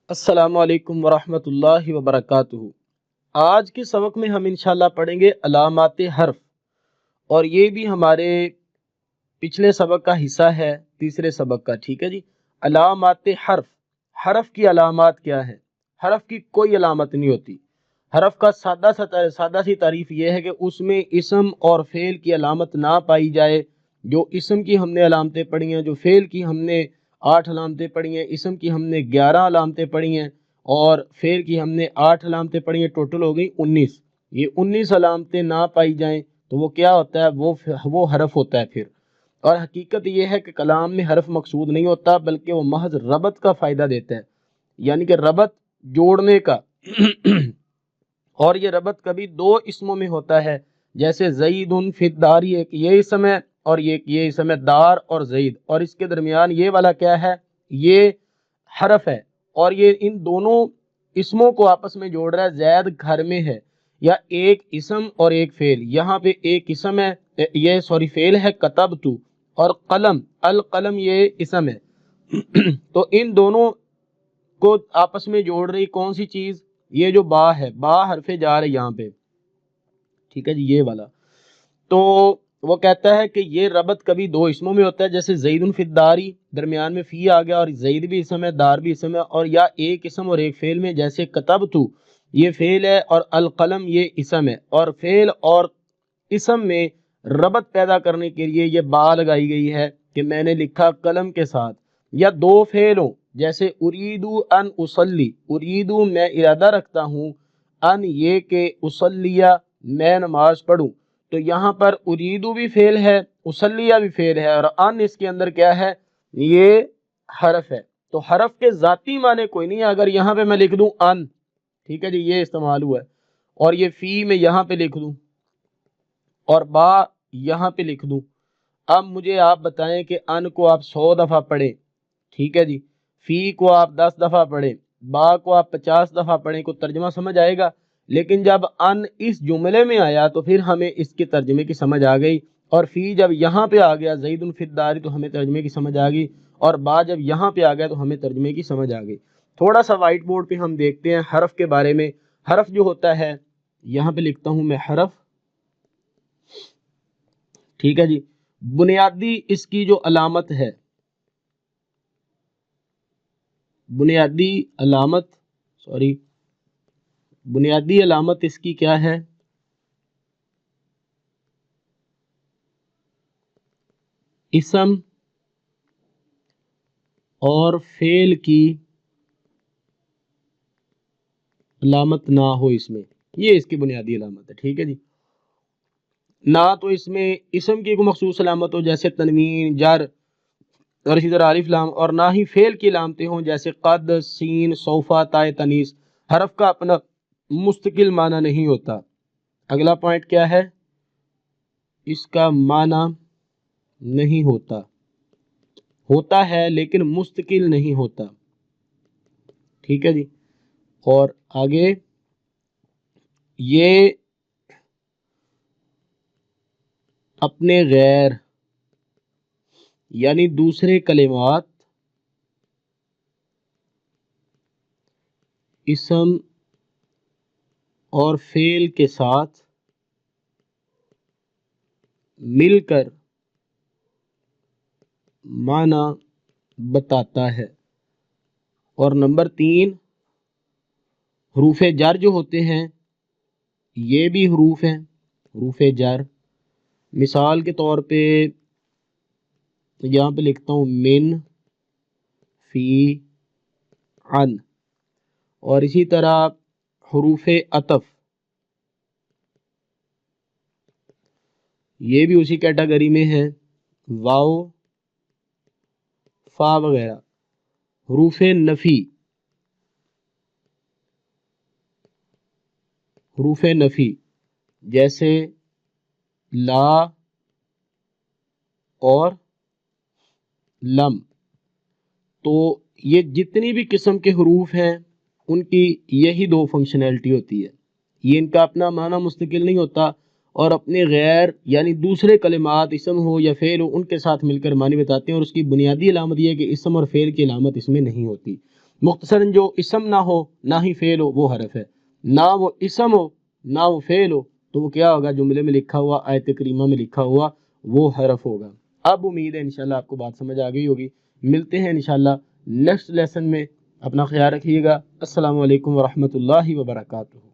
السلام علیکم ورحمۃ اللہ وبرکاتہ۔ آج کے سبق میں ہم انشاءاللہ پڑھیں گے علامات حرف، اور یہ بھی ہمارے پچھلے سبق کا حصہ ہے، تیسرے سبق کا۔ ٹھیک ہے جی، علامات حرف۔ حرف کی علامات کیا ہے؟ حرف کی کوئی علامت نہیں ہوتی۔ حرف کا سادہ سی تعریف یہ ہے کہ اس میں اسم اور فعل کی علامت نہ پائی جائے۔ جو اسم کی ہم نے علامتیں پڑھی ہیں، جو فعل کی ہم نے 8 علامتیں پڑھی ہیں، اسم کی ہم نے 11 علامتیں پڑھی ہیں اور فعل کی ہم نے 8 علامتیں پڑھی ہیں، ٹوٹل ہو گئی 19۔ یہ 19 علامتیں نہ پائی جائیں تو وہ کیا ہوتا ہے؟ وہ حرف ہوتا ہے پھر۔ اور حقیقت یہ ہے کہ کلام میں حرف مقصود نہیں ہوتا، بلکہ وہ محض ربط کا فائدہ دیتا ہے، یعنی کہ ربط جوڑنے کا۔ اور یہ ربط کبھی 2 اسموں میں ہوتا ہے، جیسے زید فی الدار، ایک یہ اسم ہے اور یہ اسم ہے دار اور زید، اور اس کے درمیان یہ والا کیا ہے؟ یہ حرف ہے، اور یہ ان دونوں اسموں کو آپس میں جوڑ رہا ہے۔ زید گھر میں ہے، یا ایک اسم اور ایک فعل۔ یہاں پہ ایک اسم ہے، فعل ہے کتبتو، اور قلم، القلم یہ اسم ہے۔ تو ان دونوں کو آپس میں جوڑ رہی کون سی چیز؟ یہ جو با ہے، با حرف جار ہے یہاں پہ۔ ٹھیک ہے جی، یہ والا۔ تو وہ کہتا ہے کہ یہ ربط کبھی 2 اسموں میں ہوتا ہے، جیسے زید فی الداری، درمیان میں فی آ گیا اور زید بھی اسم ہے، دار بھی اسم ہے، اور یا ایک اسم اور ایک فعل میں، جیسے کتبتو یہ فعل ہے اور القلم یہ اسم ہے، اور فعل اور اسم میں ربط پیدا کرنے کے لیے یہ با لگائی گئی ہے کہ میں نے لکھا قلم کے ساتھ۔ یا 2 فعل ہوں، جیسے اریدو ان اصلی، اریدو میں ارادہ رکھتا ہوں، ان یہ کہ اصلیہ میں نماز پڑھوں، تو یہاں پر اریدو بھی فعل ہے، اصلیہ بھی فعل ہے، اور ان اس کے اندر کیا ہے؟ یہ حرف ہے۔ تو حرف کے ذاتی معنی کوئی نہیں ہے۔ اگر یہاں پہ میں لکھ دوں ان، ٹھیک ہے جی، یہ استعمال ہوا ہے، اور یہ فی میں یہاں پہ لکھ دوں اور با یہاں پہ لکھ دوں، اب مجھے آپ بتائیں کہ ان کو آپ 100 دفعہ پڑھیں، ٹھیک ہے جی، فی کو آپ 10 دفعہ پڑھیں، با کو آپ 50 دفعہ پڑھیں، کو ترجمہ سمجھ آئے گا؟ لیکن جب ان اس جملے میں آیا تو پھر ہمیں اس کے ترجمے کی سمجھ آ گئی، اور فی جب یہاں پہ آ گیا زید فی الدار تو ہمیں ترجمے کی سمجھ آ گئی، اور با جب یہاں پہ آ گیا تو ہمیں ترجمے کی سمجھ آ گئی۔ تھوڑا سا وائٹ بورڈ پہ ہم دیکھتے ہیں حرف کے بارے میں۔ حرف جو ہوتا ہے، یہاں پہ لکھتا ہوں میں حرف، ٹھیک ہے جی، بنیادی اس کی جو علامت ہے، بنیادی علامت اس کی کیا ہے؟ اسم اور فعل کی علامت نہ ہو اس میں، یہ اس کی بنیادی علامت ہے۔ ٹھیک ہے جی، نہ تو اس میں اسم کی کوئی مخصوص علامت ہو، جیسے تنوین، جر، اور اسی طرح الف لام، اور نہ ہی فعل کی علامتیں ہوں، جیسے قد، سین، سوفا، تائے تنیس۔ حرف کا اپنا مستقل معنی نہیں ہوتا۔ اگلا پوائنٹ کیا ہے؟ اس کا معنی نہیں ہوتا، ہوتا ہے لیکن مستقل نہیں ہوتا۔ ٹھیک ہے جی، اور آگے یہ اپنے غیر یعنی دوسرے کلمات، اسم اور فعل کے ساتھ مل کر معنی بتاتا ہے۔ اور نمبر 3، حروف جر جو ہوتے ہیں یہ بھی حروف ہیں، حروف جر۔ مثال کے طور پہ یہاں پہ لکھتا ہوں من، فی، عن، اور اسی طرح حروف عطف یہ بھی اسی کیٹیگری میں ہے، واو، فا وغیرہ۔ حروف نفی جیسے لا اور لم۔ تو یہ جتنی بھی قسم کے حروف ہیں ان کی یہی 2 فنکشنلٹی ہوتی ہے، یہ ان کا اپنا معنی مستقل نہیں ہوتا، اور اپنے غیر یعنی دوسرے کلمات، اسم ہو یا فعل ہو، ان کے ساتھ مل کر معنی بتاتے ہیں، اور اس کی بنیادی علامت یہ ہے کہ اسم اور فعل کی علامت اس میں نہیں ہوتی۔ مختصراً جو اسم نہ ہو نہ ہی فعل ہو وہ حرف ہے، نہ وہ اسم ہو نہ وہ فعل ہو تو وہ کیا ہوگا؟ جملے میں لکھا ہوا، آیت کریمہ میں لکھا ہوا وہ حرف ہوگا۔ اب امید ہے انشاءاللہ آپ کو بات سمجھ آ گئی ہوگی۔ ملتے ہیں انشاءاللہ نیکسٹ لیسن میں، اپنا خیال رکھیے گا۔ السلام علیکم ورحمۃ اللہ وبرکاتہ۔